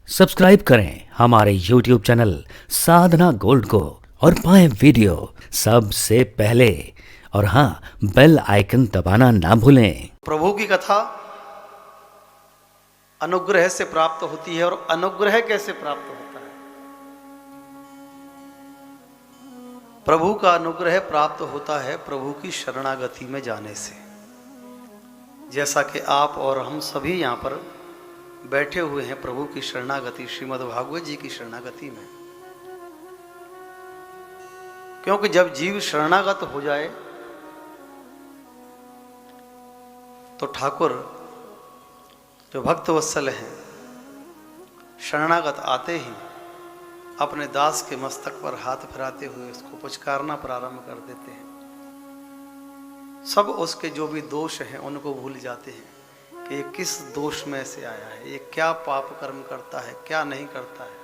Subscribe करें हमारे YouTube channel साधना gold को और पाएं वीडियो सबसे पहले। और हाँ, बेल आइकन दबाना ना भूलें। प्रभु की कथा अनुग्रह से प्राप्त होती है। और अनुग्रह कैसे प्राप्त होता है? प्रभु का अनुग्रह प्राप्त होता है प्रभु की शरणागति में जाने से। जैसा कि आप और हम सभी यहाँ पर बैठे हुए हैं प्रभु की शरणागति, श्रीमद् भागवत जी की शरणागति में। क्योंकि जब जीव शरणागत हो जाए तो ठाकुर जो भक्त वत्सल हैं, शरणागत आते ही अपने दास के मस्तक पर हाथ फिराते हुए उसको पुचकारना प्रारंभ कर देते हैं। सब उसके जो भी दोष हैं उनको भूल जाते हैं कि ये किस दोष में से आया है, ये क्या पाप कर्म करता है, क्या नहीं करता है।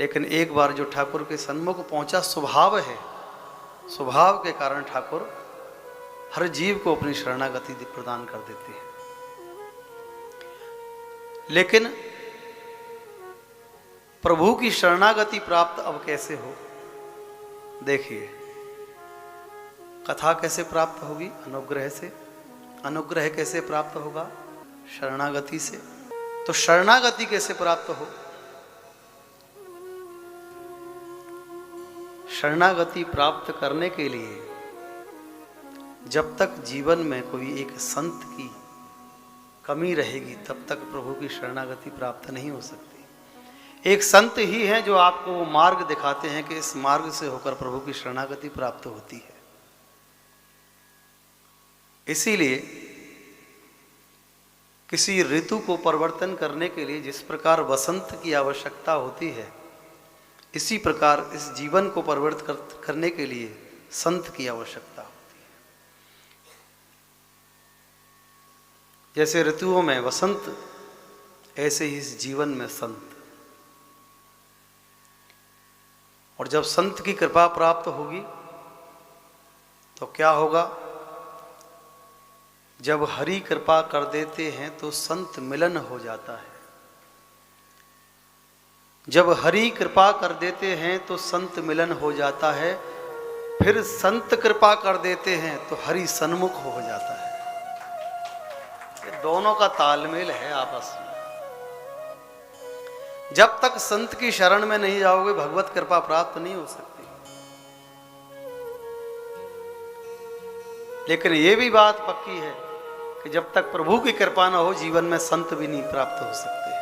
लेकिन एक बार जो ठाकुर के सन्मुख पहुंचा, स्वभाव है, स्वभाव के कारण ठाकुर हर जीव को अपनी शरणागति प्रदान कर देते हैं। लेकिन प्रभु की शरणागति प्राप्त अब कैसे हो? देखिए, कथा कैसे प्राप्त होगी? अनुग्रह से। अनुग्रह कैसे प्राप्त होगा? शरणागति से। तो शरणागति कैसे प्राप्त हो? शरणागति प्राप्त करने के लिए जब तक जीवन में कोई एक संत की कमी रहेगी तब तक प्रभु की शरणागति प्राप्त नहीं हो सकती। एक संत ही है जो आपको वो मार्ग दिखाते हैं कि इस मार्ग से होकर प्रभु की शरणागति प्राप्त होती है। इसीलिए किसी ऋतु को परिवर्तन करने के लिए जिस प्रकार वसंत की आवश्यकता होती है, इसी प्रकार इस जीवन को परिवर्तित करने के लिए संत की आवश्यकता होती है। जैसे ऋतुओं में वसंत, ऐसे ही इस जीवन में संत। और जब संत की कृपा प्राप्त होगी तो क्या होगा? जब हरि कृपा कर देते हैं तो संत मिलन हो जाता है। जब हरि कृपा कर देते हैं तो संत मिलन हो जाता है। फिर संत कृपा कर देते हैं तो हरि सन्मुख हो जाता है। ये दोनों का तालमेल है आपस में। जब तक संत की शरण में नहीं जाओगे भगवत कृपा प्राप्त नहीं हो सकती। लेकिन यह भी बात पक्की है कि जब तक प्रभु की कृपा न हो जीवन में संत भी नहीं प्राप्त हो सकते।